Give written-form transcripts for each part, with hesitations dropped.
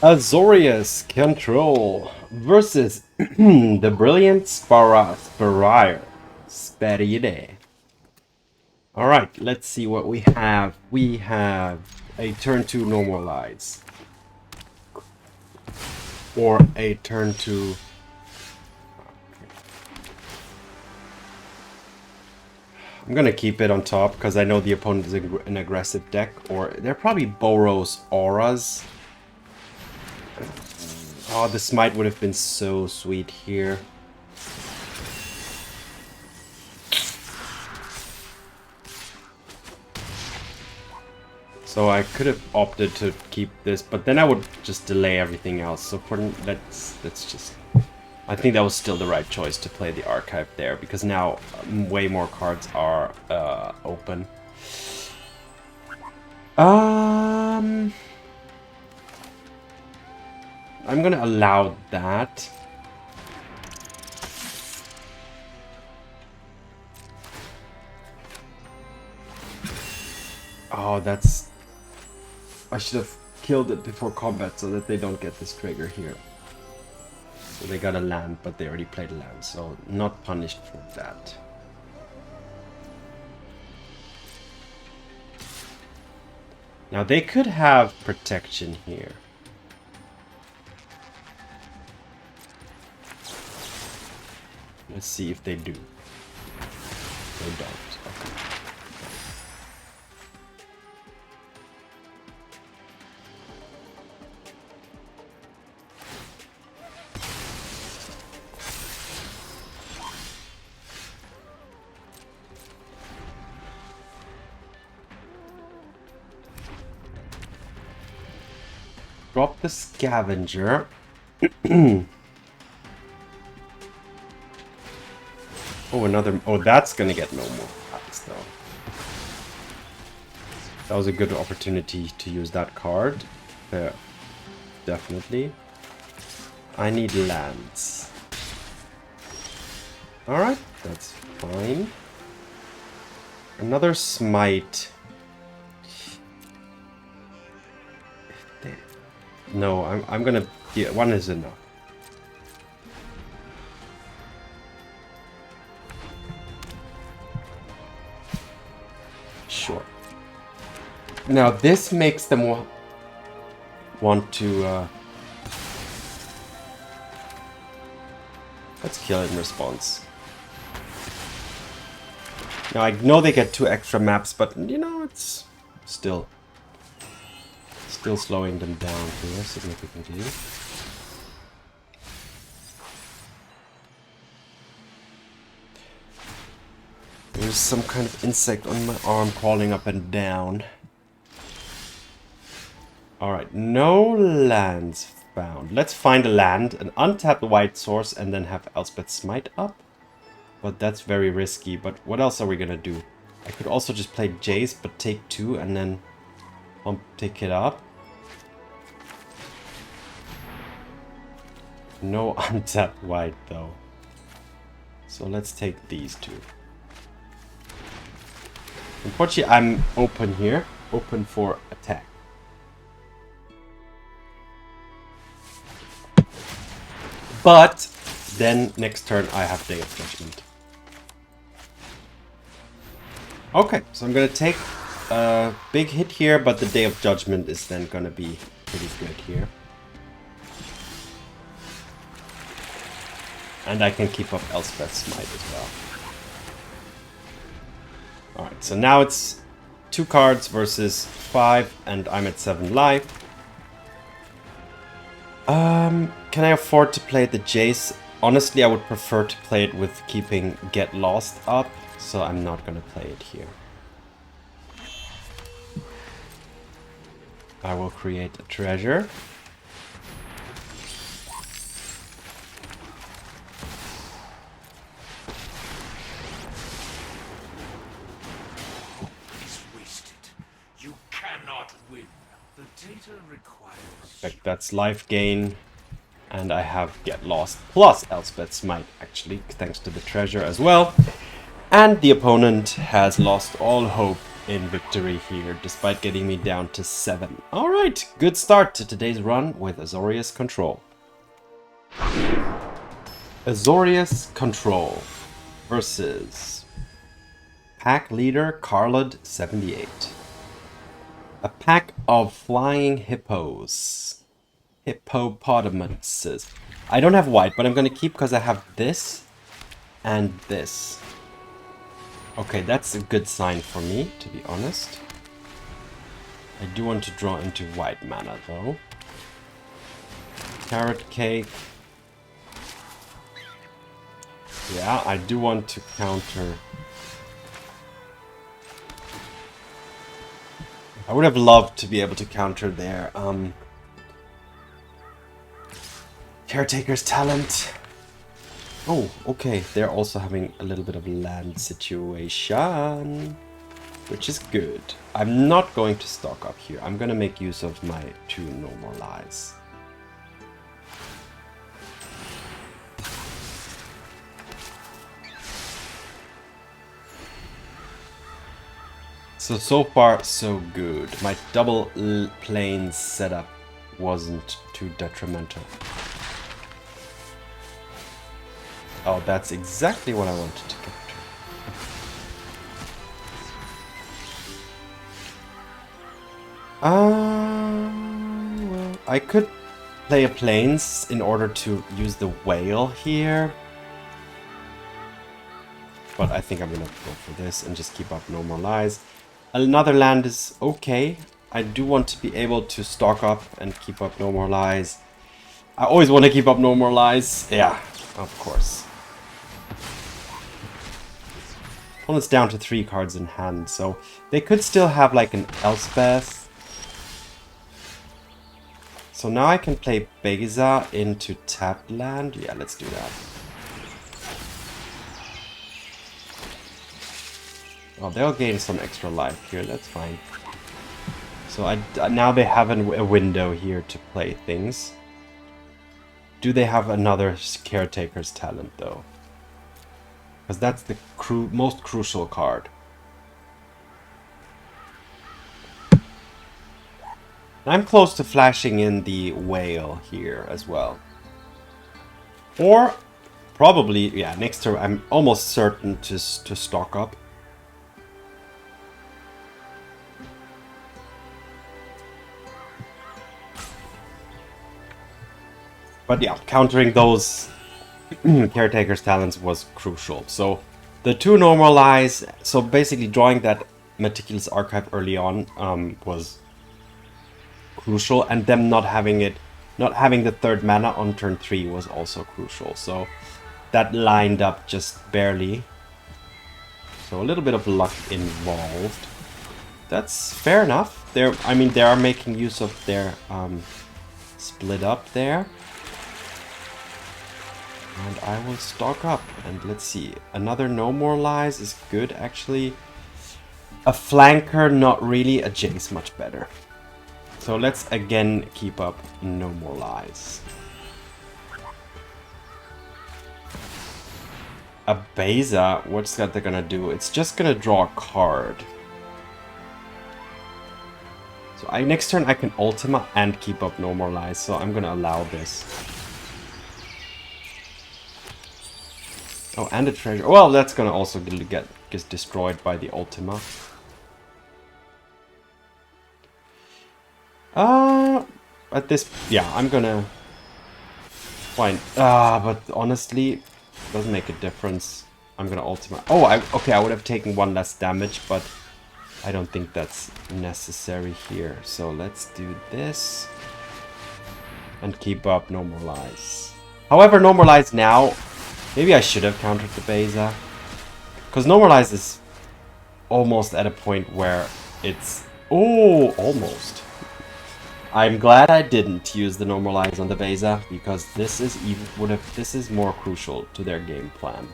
Azorius Control versus the Brilliant Sparier. Sparide. Alright, let's see what we have. We have a turn 2 normalize. Or a turn 2... I'm gonna keep it on top because I know the opponent is an aggressive deck. Or they're probably Boros Auras. Oh, the Smite would have been so sweet here. So I could have opted to keep this, but then I would just delay everything else. So for let's just... I think that was still the right choice to play the archive there, because now way more cards are open. I'm gonna allow that. Oh, that's... I should have killed it before combat so that they don't get this trigger here. So they got a land, but they already played a land, so not punished for that. Now they could have protection here. Let's see if they do. They don't. Okay. Drop the scavenger. Oh, another... Oh, that's gonna get no more attacks, though. That was a good opportunity to use that card. Yeah, definitely. I need lands. Alright, that's fine. Another Smite. No, I'm gonna... Yeah, one is enough. Sure. Now this makes them want to... Let's kill it in response. Now I know they get 2 extra maps, but you know, it's still slowing them down here significantly. There's some kind of insect on my arm crawling up and down. Alright, no lands found. Let's find a land, an untapped white source, and then have Elspeth Smite up. But that's very risky. But what else are we gonna do? I could also just play Jace, but take 2 and then take it up. No untapped white though. So let's take these 2. Unfortunately, I'm open here. Open for attack. But then next turn I have Day of Judgment. Okay, so I'm gonna take a big hit here, but the Day of Judgment is then gonna be pretty good here. And I can keep up Elspeth Smite as well. Alright, so now it's 2 cards versus 5, and I'm at 7 life. Can I afford to play the Jace? Honestly, I would prefer to play it with keeping Get Lost up, so I'm not gonna play it here. I will create a treasure. Perfect, that's life gain. And I have Get Lost plus Elspeth Smite, actually, thanks to the treasure as well. And the opponent has lost all hope in victory here, despite getting me down to 7. Alright, good start to today's run with Azorius Control. Azorius Control versus Pack Leader Carlod78. A pack of flying hippos. Hippopotamuses. I don't have white, but I'm going to keep because I have this and this. Okay, that's a good sign for me, to be honest. I do want to draw into white mana, though. Carrot cake. Yeah, I do want to counter. I would have loved to be able to counter their Caretaker's Talent. Oh, okay. They're also having a little bit of land situation, which is good. I'm not going to stock up here. I'm going to make use of my 2 normalize. So far, so good. My double plane setup wasn't too detrimental. Oh, that's exactly what I wanted to capture. Well, I could play a plains in order to use the whale here. But I think I'm gonna go for this and just keep up normalize. Another land is okay. I do want to be able to stock up and keep up normalize. I always want to keep up normalize. Yeah, of course. Opponent's down to 3 cards in hand, so they could still have like an Elspeth. So now I can play Beza into tapped land. Yeah, let's do that. Oh, they'll gain some extra life here, that's fine. So now they have a window here to play things. Do they have another Caretaker's Talent, though? Because that's the most crucial card. I'm close to flashing in the whale here as well. Or, probably, yeah, next turn I'm almost certain to stock up. But yeah, countering those Caretaker's Talents was crucial. So the 2 normalize, so basically drawing that Meticulous Archive early on was crucial, and them not having the 3rd mana on turn 3 was also crucial. So that lined up just barely. So a little bit of luck involved. That's fair enough. They are making use of their split up there. And I will stock up, and let's see. Another no more lies is good, actually. A flanker, not really. A Jace, much better. So let's again keep up no more lies. A Beza, what's that they're gonna do? It's just gonna draw a card. So next turn I can Ultima and keep up no more lies, so I'm gonna allow this. Oh, and a treasure. Well, that's gonna also get destroyed by the Ultima. At this, yeah, I'm gonna find. But honestly, it doesn't make a difference. I'm gonna Ultima. Oh, okay, I would have taken 1 less damage, but I don't think that's necessary here. So let's do this and keep up normalize. However, normalize now. Maybe I should have countered the Beza. Because normalize is almost at a point where it's... Oh, almost. I'm glad I didn't use the normalize on the Beza, because this is more crucial to their game plan.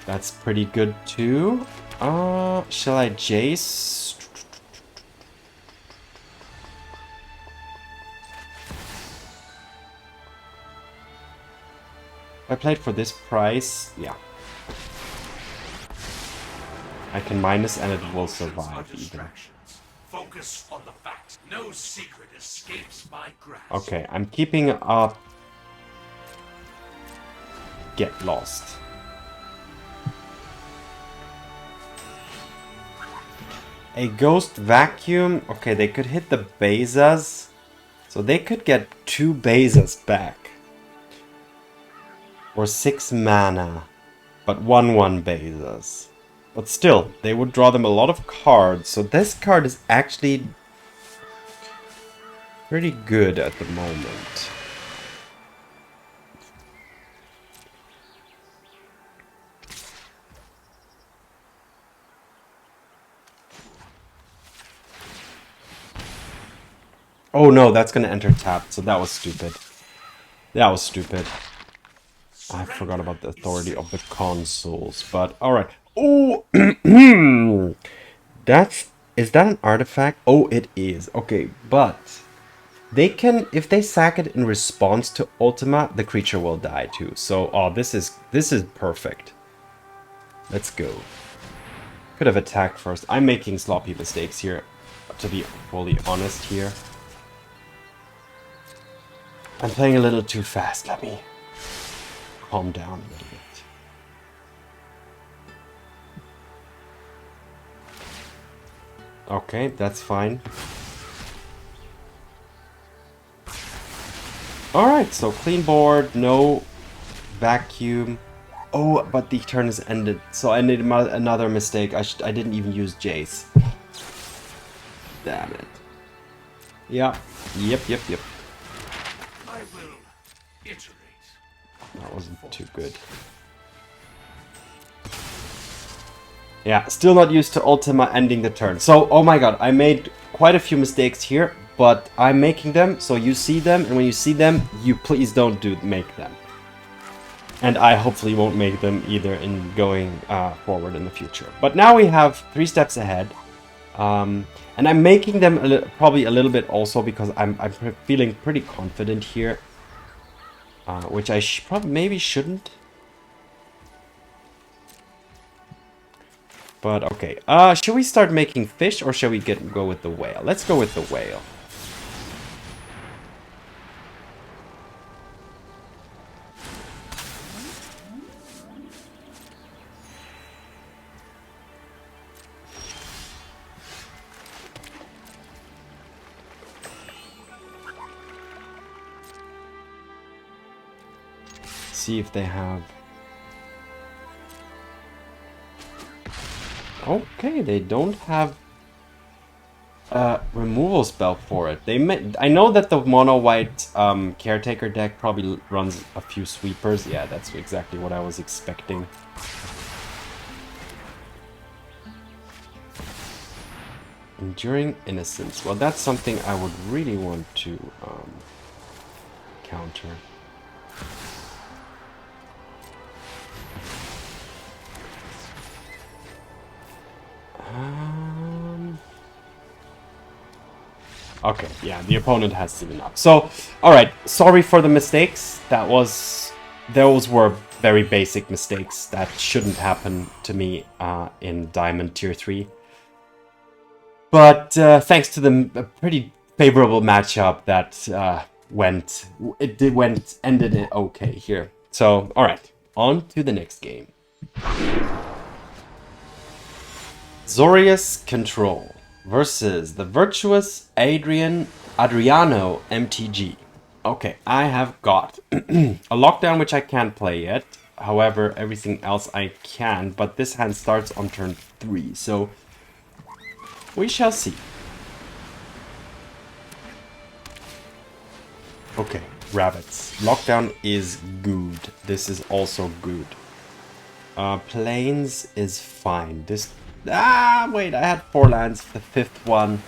That's pretty good too. Shall I Jace? I played for this price, yeah. I can minus and it will survive even. Focus on the fact. No secret escapes my grasp. Okay, I'm keeping up. Get lost. A ghost vacuum. Okay, they could hit the Bezas. So they could get 2 Bezas back. Or 6 mana. But 1/1 Bezas. But still, they would draw them a lot of cards. So this card is actually pretty good at the moment. Oh no, that's gonna enter tapped, so that was stupid. That was stupid. I forgot about the authority of the consoles, but alright. Oh! Is that an artifact? Oh, it is. Okay, but they can, if they sack it in response to Ultima, the creature will die too. So, oh, this is perfect. Let's go. Could have attacked first. I'm making sloppy mistakes here, to be fully honest here. I'm playing a little too fast. Let me calm down a little bit. Okay, that's fine. Alright, so clean board, no vacuum. Oh, but the turn is ended, so I made another mistake. I didn't even use Jace. Damn it. Yeah. Yep. I will iterate. That wasn't too good. Yeah, still not used to Ultima ending the turn. So, oh my god, I made quite a few mistakes here, but I'm making them, so you see them, and when you see them, you please don't make them. And I hopefully won't make them either in going forward in the future. But now we have 3 steps ahead. And I'm making them probably a little bit also because I'm feeling pretty confident here. Which I maybe shouldn't. But okay. Should we start making fish or shall we go with the whale? Let's go with the whale. See if they have. Okay, they don't have a removal spell for it. I know that the mono white caretaker deck probably runs a few sweepers. Yeah, that's exactly what I was expecting. Enduring Innocence. Well, that's something I would really want to counter. Okay, yeah, the opponent has seen enough. So, alright, sorry for the mistakes. Those were very basic mistakes that shouldn't happen to me in Diamond Tier 3. But thanks to the pretty favorable matchup that ended it okay here. So, alright, on to the next game. Azorius Control versus the virtuous Adriano MTG. Okay, I have got a lockdown which I can't play yet. However, everything else I can, but this hand starts on turn 3, so we shall see. Okay, rabbits. Lockdown is good. This is also good. Plains is fine. Wait, I had 4 lands. The 5th one,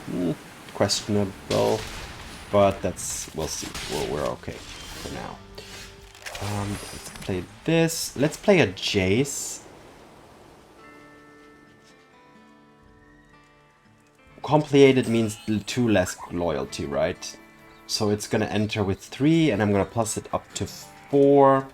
questionable. But we'll see. We're okay for now. Let's play this. Let's play a Jace. Complicated means 2 less loyalty, right? So it's gonna enter with 3, and I'm gonna plus it up to 4.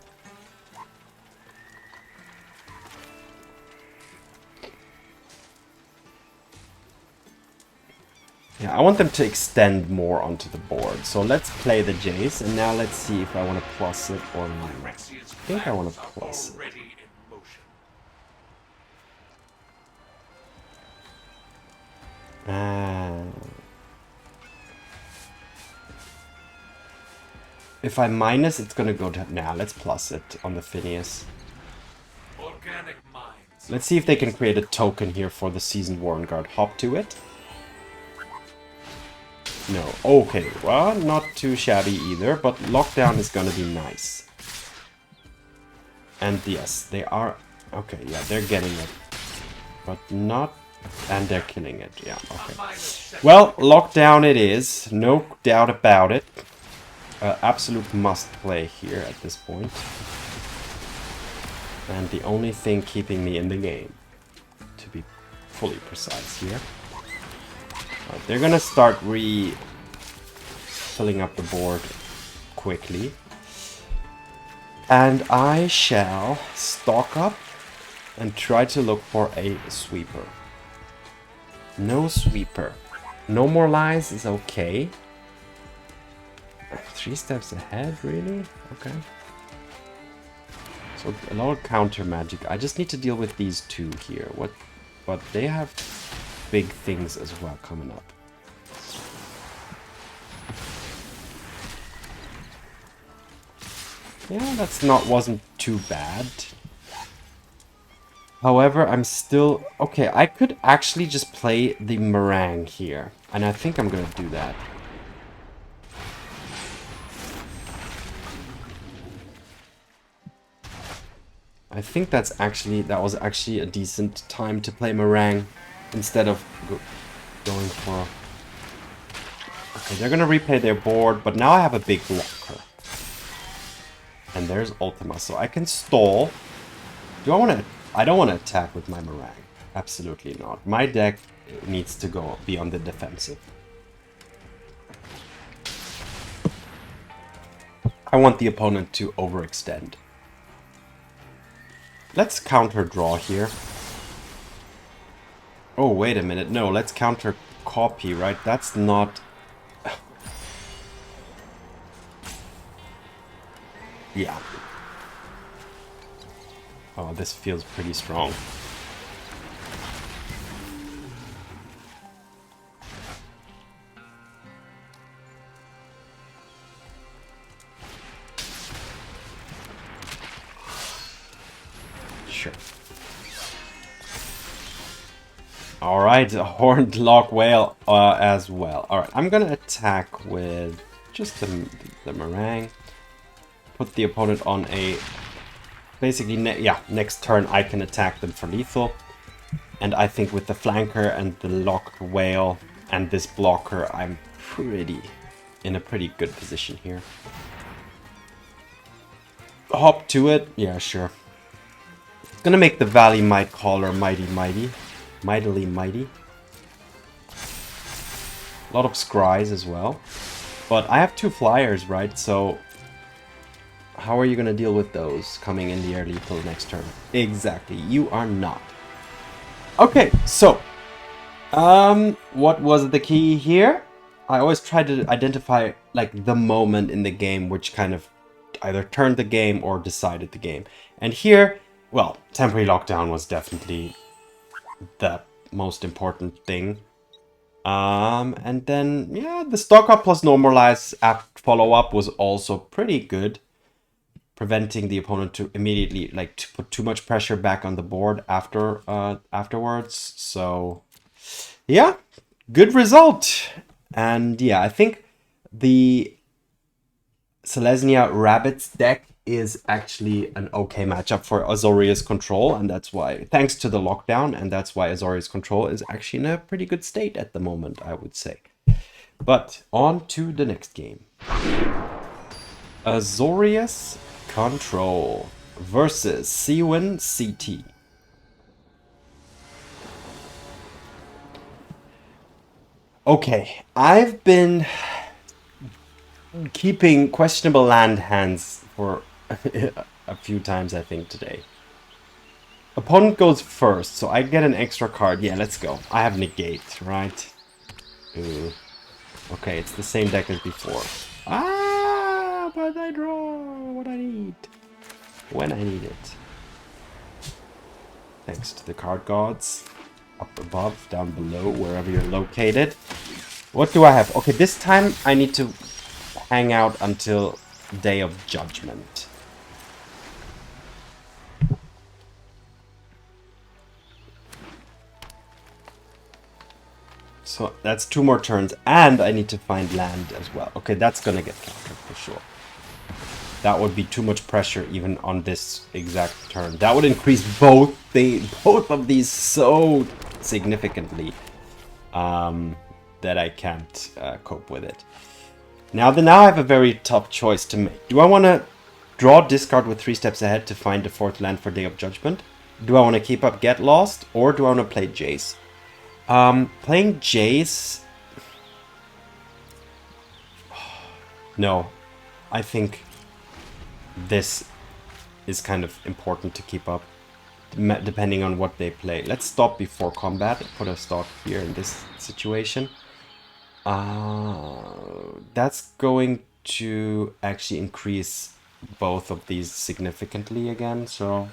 Yeah, I want them to extend more onto the board. So let's play the Jace, and now let's see if I want to plus it or not. I think I want to plus it. If I minus, it's gonna go to... Nah, let's plus it on the Phineas. Let's see if they can create a token here for the Seasoned Warren Guard. Hop to it. No. Okay, well, not too shabby either, but Lockdown is gonna be nice. And yes, they are... Okay, yeah, they're getting it. But not... And they're killing it, yeah, okay. Well, Lockdown it is, no doubt about it. Absolute must play here at this point. And the only thing keeping me in the game, to be fully precise here. They're gonna start filling up the board quickly. And I shall stock up and try to look for a sweeper. No sweeper. No more lies is okay. 3 steps ahead, really? Okay. So a lot of counter magic. I just need to deal with these two here. But they have big things as well coming up. Yeah, wasn't too bad. However, I'm still... Okay, I could actually just play the Marang here. And I think I'm gonna do that. I think that was actually a decent time to play Marang instead of going for... Okay, they're gonna replay their board, but now I have a big blocker. And there's Ultima, so I can stall. Do I want to... I don't want to attack with my Marang. Absolutely not. My deck needs to be on the defensive. I want the opponent to overextend. Let's counter draw here. Oh, wait a minute. No, let's counter copy, right? That's not... Yeah. Oh, this feels pretty strong. Sure. Alright, a Horned Loch-Whale as well. Alright, I'm gonna attack with just the Marang. Put the opponent on a... Basically, next turn I can attack them for lethal. And I think with the flanker and the Loch-Whale and this blocker, I'm in a pretty good position here. Hop to it? Yeah, sure. Gonna make the Valley Might Caller mightily mighty. A lot of scries as well. But I have 2 flyers, right? So how are you gonna deal with those coming in the air lethal next turn? Exactly, you are not. Okay, so what was the key here? I always try to identify like the moment in the game which kind of either turned the game or decided the game. And here, well, temporary lockdown was definitely the most important thing. And then, yeah, the stock up plus normalize follow-up was also pretty good. Preventing the opponent to immediately, like, to put too much pressure back on the board afterwards. So, yeah, good result. And, yeah, I think the Selesnya Rabbits deck is actually an okay matchup for Azorius Control, and that's why, thanks to the lockdown, and that's why Azorius Control is actually in a pretty good state at the moment, I would say. But on to the next game. Azorius Control versus Seawin CT. Okay, I've been keeping questionable land hands for a few times, I think, today. Opponent goes first, so I get an extra card. Yeah, let's go. I have Negate, right? Ooh. Okay, it's the same deck as before. Ah, but I draw what I need. When I need it. Thanks to the card gods. Up above, down below, wherever you're located. What do I have? Okay, this time I need to hang out until Day of Judgment. So that's 2 more turns, and I need to find land as well. Okay, that's gonna get countered for sure. That would be too much pressure even on this exact turn. That would increase both of these so significantly that I can't cope with it. Now I have a very tough choice to make. Do I want to draw discard with 3 steps ahead to find the 4th land for Day of Judgment? Do I want to keep up Get Lost, or do I want to play Jace? Playing Jace... No, I think this is kind of important to keep up, depending on what they play. Let's stop before combat. Put a stop here in this situation. That's going to actually increase both of these significantly again, so...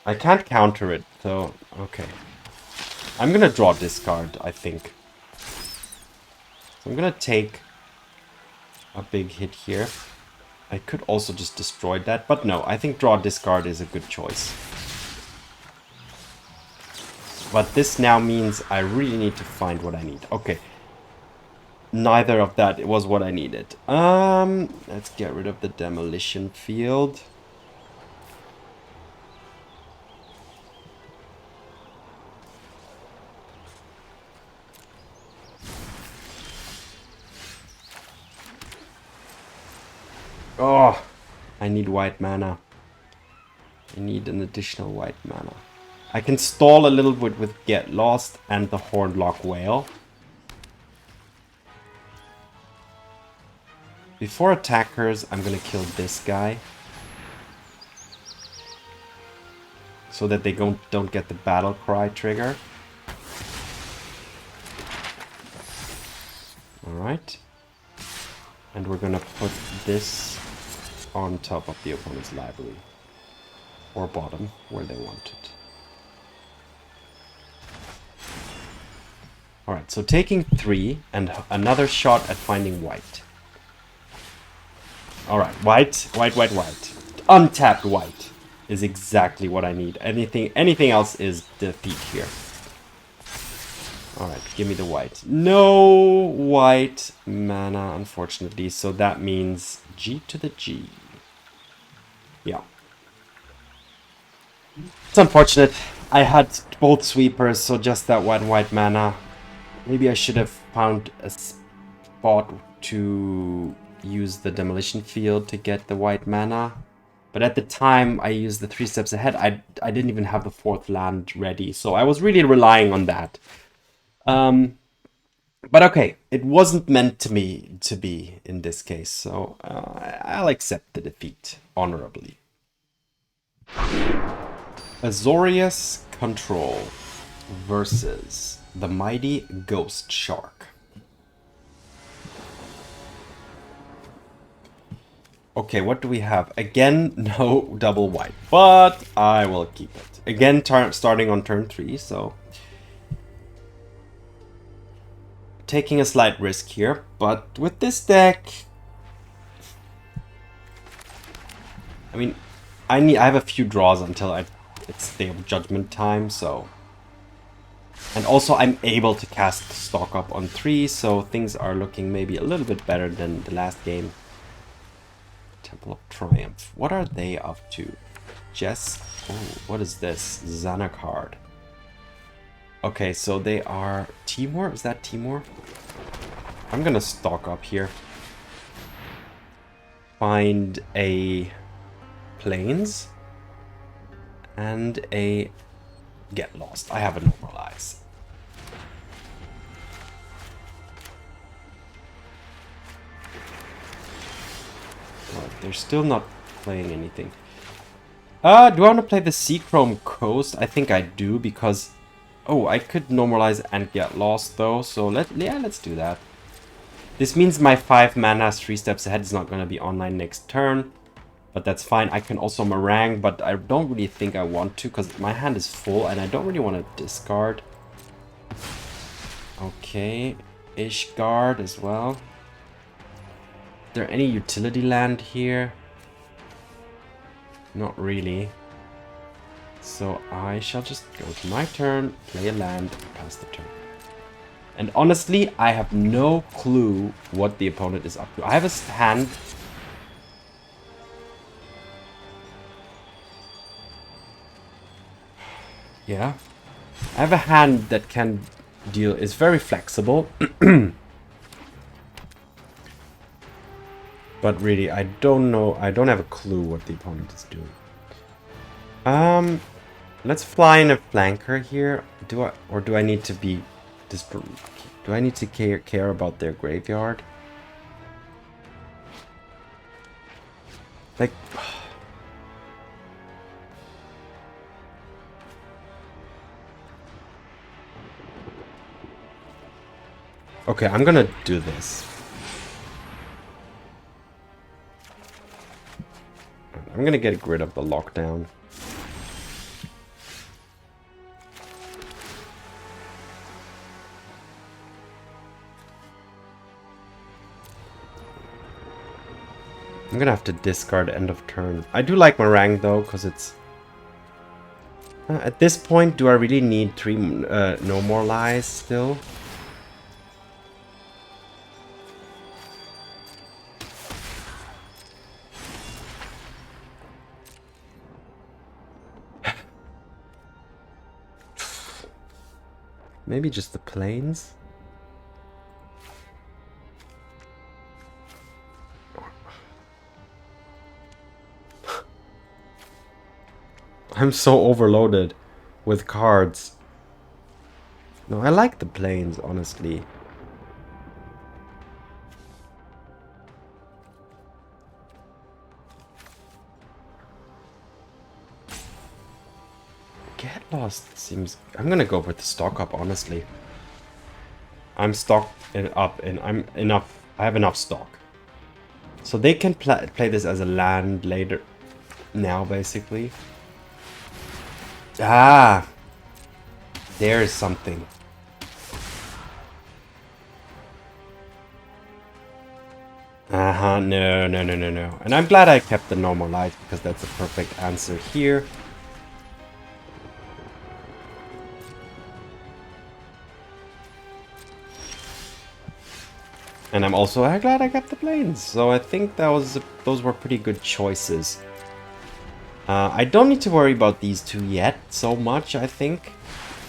I can't counter it, so... Okay. I'm gonna draw discard, I think. So I'm gonna take a big hit here. I could also just destroy that, but no, I think draw discard is a good choice. But this now means I really need to find what I need. Okay. Neither of that was what I needed. Let's get rid of the Demolition Field. Oh, I need white mana. I need an additional white mana. I can stall a little bit with Get Lost and the Horned Loch-Whale. Before attackers, I'm gonna kill this guy. So that they don't get the battle cry trigger. Alright. And we're gonna put this on top of the opponent's library. Or bottom, where they want it. Alright, so taking 3 and another shot at finding white. Alright, white. Untapped white is exactly what I need. Anything else is defeat here. Alright, give me the white. No white mana, unfortunately. So that means G to the G. Yeah. It's unfortunate. I had both sweepers, so just that one white mana. Maybe I should have found a spot to use the Demolition Field to get the white mana. But at the time I used the 3 steps ahead, I didn't even have the 4th land ready. So I was really relying on that. But okay, it wasn't meant to be in this case. So I'll accept the defeat honorably. Azorius Control versus the mighty Ghost Shark. Okay, what do we have? Again, no double white, but I will keep it. Again, starting on turn 3, so... Taking a slight risk here, but with this deck... I mean, I have a few draws until it's Day of Judgment time, so... And also I'm able to cast Stock Up on 3, so things are looking maybe a little bit better than the last game. Temple of Triumph. What are they up to? Jess? Oh, what is this? Zana card. Okay, so they are... Timor? Is that Timor? I'm gonna stock up here. Find a... Plains. And a... Get Lost. I have a Normalize. Right, they're still not playing anything. Do I want to play the Seachrome Coast? I think I do, because... Oh, I could normalize and get lost though, so let's do that. This means my 5 mana 3 steps ahead is not going to be online next turn. But that's fine. I can also Marang, but I don't really think I want to because my hand is full and I don't really want to discard. Okay, Ishgard as well. Is there any utility land here? Not really. So I shall just go to my turn, play a land, pass the turn. And honestly, I have no clue what the opponent is up to. I have a hand. Yeah. I have a hand that can deal, is very flexible. But really, I don't know, I don't have a clue what the opponent is doing. Let's fly in a flanker here. Do I need to be, do I need to care about their graveyard? Like, okay, I'm gonna do this. I'm gonna get rid of the lockdown. I'm gonna have to discard end of turn. I do like Marang though, because it's... at this point, do I really need 3 no more lies still? Maybe just the plains? I'm so overloaded with cards. No, I like the plains, honestly. Get lost seems... I'm gonna go with the stock up, honestly. I'm stocked up and I'm enough. I have enough stock. So they can play this as a land later. Now, basically. Ah! There's something. No. And I'm glad I kept the normal light because that's a perfect answer here. And I'm also glad I got the planes. So I think those were pretty good choices. I don't need to worry about these two yet so much, I think.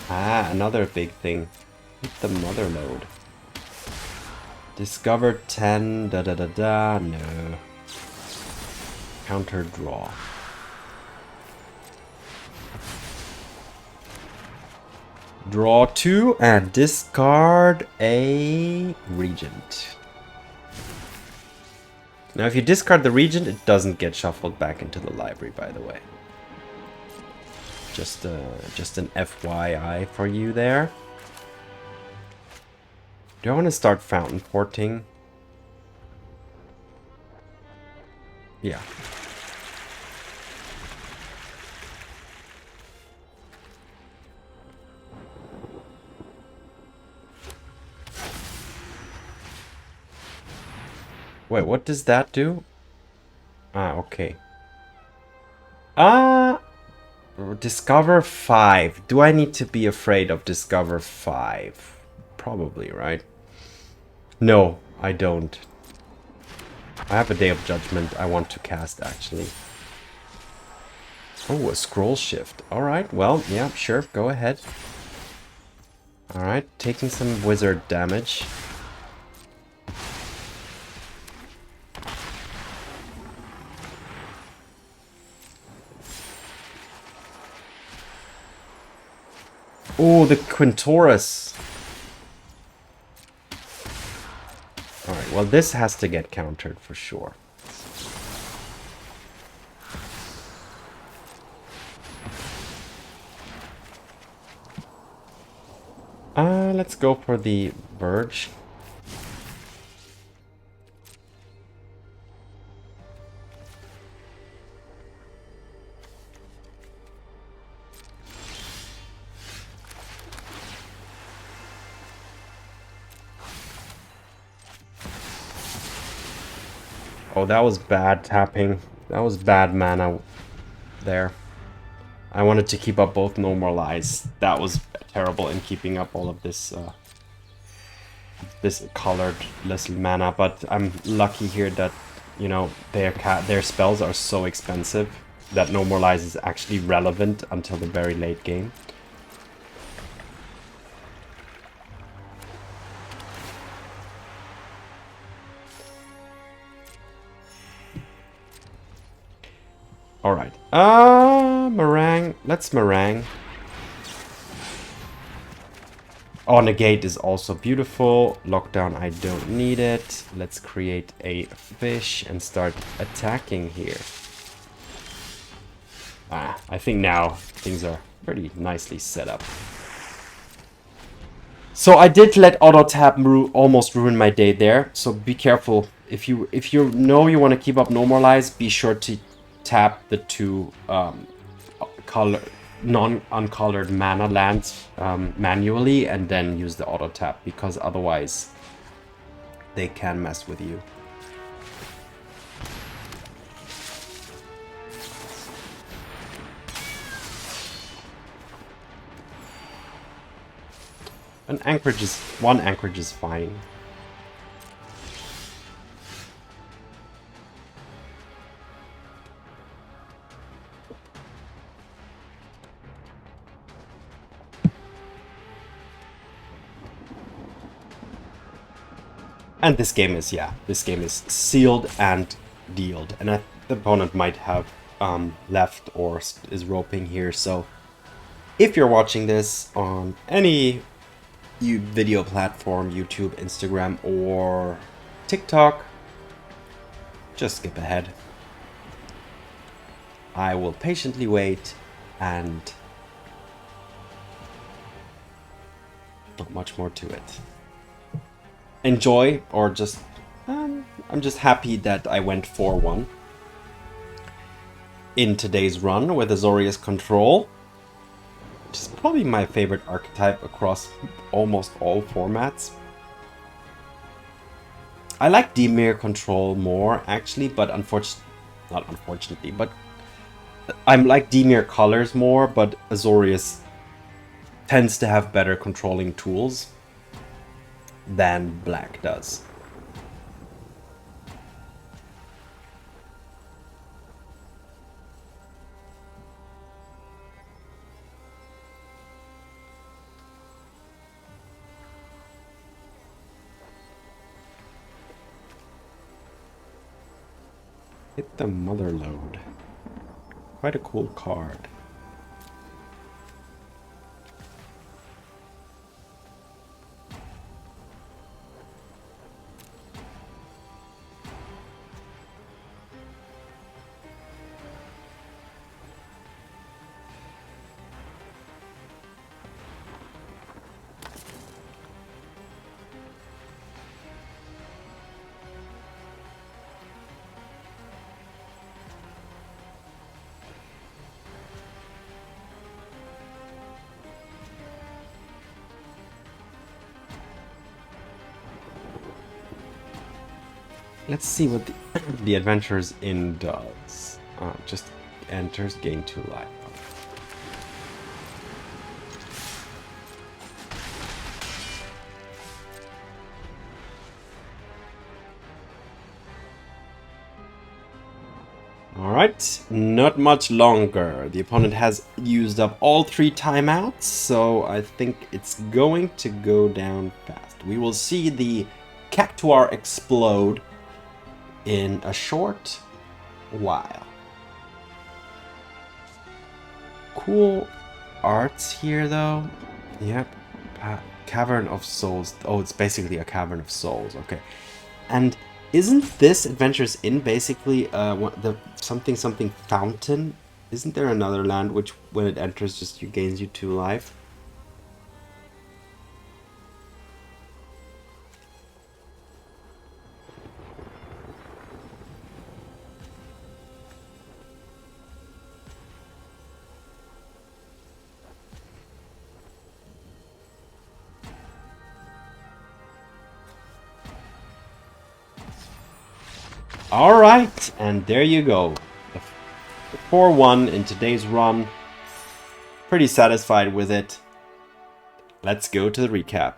Another big thing. Hit the mother node. Discover 10, no. Counter draw. Draw 2 and discard a Regent. Now if you discard the Regent, it doesn't get shuffled back into the library, by the way. Just an FYI for you there. Do I want to start Fountainporting? Yeah. Wait, what does that do? Okay. Discover 5. Do I need to be afraid of Discover 5? Probably, right? No, I don't. I have a Day of Judgment I want to cast, actually. Oh, a Scroll Shift. Alright, well, yeah, sure, go ahead. Alright, taking some wizard damage. Oh, the Quintoris. Alright, well this has to get countered for sure. Let's go for the Verge. Oh, that was bad tapping. That was bad mana there. I wanted to keep up both normalize. That was terrible in keeping up all of this this colored less mana, but I'm lucky here that, you know, their spells are so expensive that normalize is actually relevant until the very late game. Alright. Marang. Let's Marang. Oh, Negate is also beautiful. Lockdown, I don't need it. Let's create a fish and start attacking here. I think now things are pretty nicely set up. So I did let auto tap almost ruin my day there. So be careful. If you know you want to keep up normalize, be sure to tap the two non-uncolored mana lands manually and then use the auto tap, because otherwise they can mess with you. One anchorage is fine. And this game is, this game is sealed and dealed. And the opponent might have left or is roping here. So if you're watching this on any video platform, YouTube, Instagram, or TikTok, just skip ahead. I will patiently wait, and not much more to it. Enjoy, or just I'm just happy that I went 4-1 in today's run with Azorius control, which is probably my favorite archetype across almost all formats. I like Dimir control more actually, but not unfortunately, but I like Dimir colors more, but Azorius tends to have better controlling tools than black does. Hit the Mother Load. Quite a cool card. Let's see what the Adventurers Inn does. Just enters, gain 2 life. Alright, not much longer. The opponent has used up all 3 timeouts, so I think it's going to go down fast. We will see the Cactuar explode in a short while. Cool arts here though. Yep. Cavern of Souls. Oh, it's basically a Cavern of Souls. Okay. And isn't this Adventures Inn basically the something fountain? Isn't there another land which when it enters just gains you 2 life? Alright, and there you go. The 4-1 in today's run. Pretty satisfied with it. Let's go to the recap.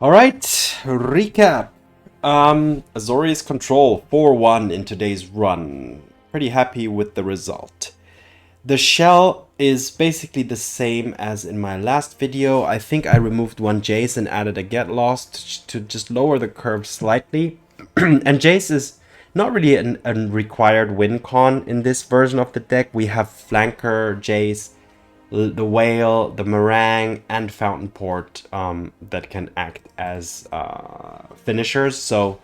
Alright, recap. Azorius control 4-1 in today's run. Pretty happy with the result. The shell is basically the same as in my last video. I think I removed one Jace and added a Get Lost to just lower the curve slightly. And Jace is not really a required win con in this version of the deck. We have Flanker, Jace, the Whale, the Marang, and Fountainport that can act as finishers. So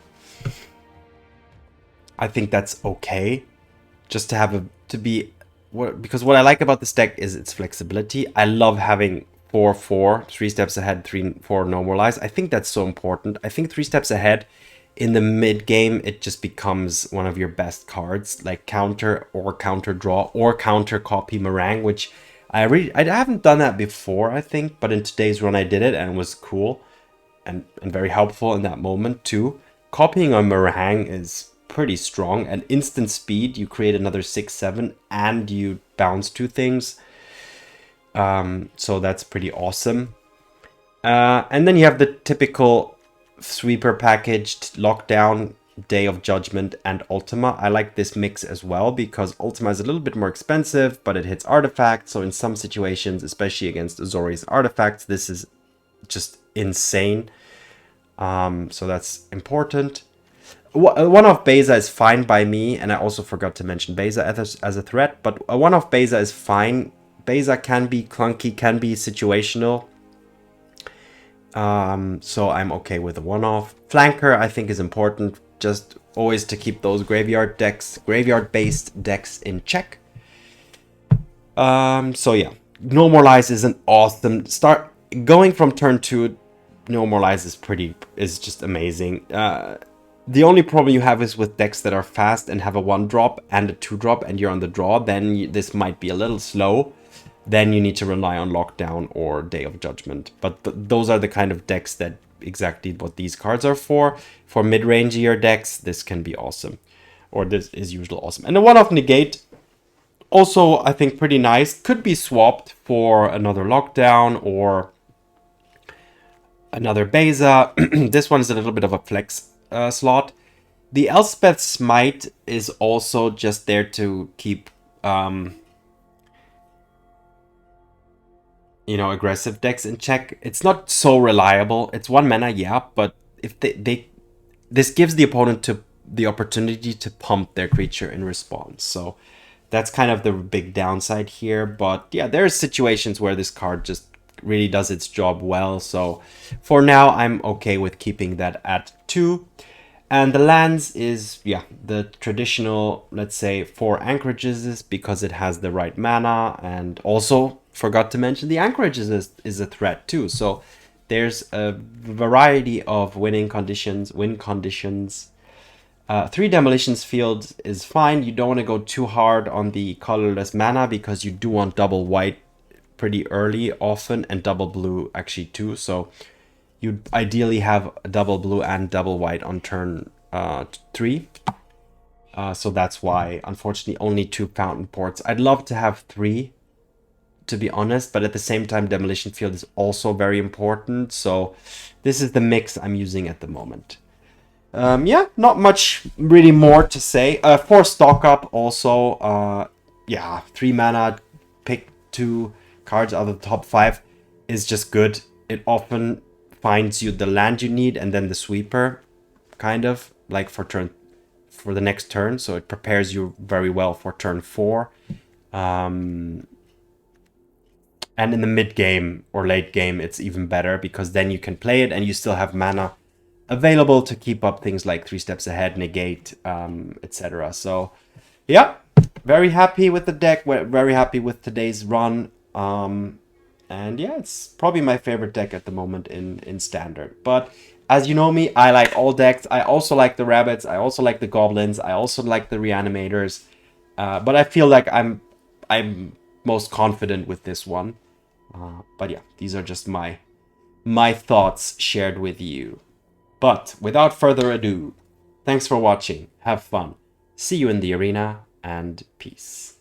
I think that's okay. Just to have because what I like about this deck is its flexibility. I love having 4-4, 3 steps ahead, 3-4 normalize. I think that's so important. I think 3 steps ahead in the mid game, it just becomes one of your best cards, like counter or counter draw or counter copy Marang, which I haven't done that before, I think, but in today's run I did it and it was cool and very helpful in that moment too. Copying on Marang is pretty strong, and instant speed, you create another 6-7 and you bounce 2 things. So that's pretty awesome. And then you have the typical sweeper packaged lockdown, Day of Judgment, and Ultima. I like this mix as well because Ultima is a little bit more expensive, but it hits artifacts. So in some situations, especially against Azorius artifacts, this is just insane. So that's important. One-off Beza is fine by me, and I also forgot to mention Beza as a threat, but a one-off Beza is fine. Beza can be clunky, can be situational. So I'm okay with a one-off. Flanker, I think, is important, just always to keep those graveyard-based decks in check. So yeah, Normalize is an awesome start. Going from turn 2, Normalize is just amazing. The only problem you have is with decks that are fast and have a 1-drop and a 2-drop and you're on the draw, then this might be a little slow. Then you need to rely on Lockdown or Day of Judgment. But those are the kind of decks that exactly what these cards are for. For mid-rangier decks, this can be awesome. Or this is usually awesome. And the one-off Negate, also I think pretty nice. Could be swapped for another Lockdown or another Beza. This one is a little bit of a flex slot. The Elspeth Smite is also just there to keep aggressive decks in check. It's not so reliable. It's 1 mana, yeah, but if this gives the opponent the opportunity to pump their creature in response. So that's kind of the big downside here. But yeah, there's situations where this card just really does its job well. So for now, I'm okay with keeping that at 2. And the lands is, yeah, the traditional, let's say, 4 anchorages because it has the right mana. And also, forgot to mention, the anchorages is a threat too. So there's a variety of win conditions. 3 Demolition Field is fine. You don't want to go too hard on the colorless mana because you do want double white pretty early often, and double blue actually too. So you ideally have a double blue and double white on turn 3. So that's why, unfortunately, only 2 Fountainports. I'd love to have 3, to be honest, but at the same time, Demolition Field is also very important. So this is the mix I'm using at the moment. Yeah, not much really more to say. 4 stock up also. Yeah, 3 mana, pick 2 cards out of the top 5 is just good. It often finds you the land you need and then the sweeper, kind of like for the next turn. So it prepares you very well for turn 4. And in the mid game or late game, it's even better because then you can play it and you still have mana available to keep up things like 3 steps ahead, negate, etc. So yeah, very happy with the deck. We're very happy with today's run. And yeah, it's probably my favorite deck at the moment in Standard. But as you know me, I like all decks. I also like the Rabbits. I also like the Goblins. I also like the Reanimators. But I feel like I'm most confident with this one. But yeah, these are just my thoughts shared with you. But without further ado, thanks for watching, have fun, see you in the arena, and peace.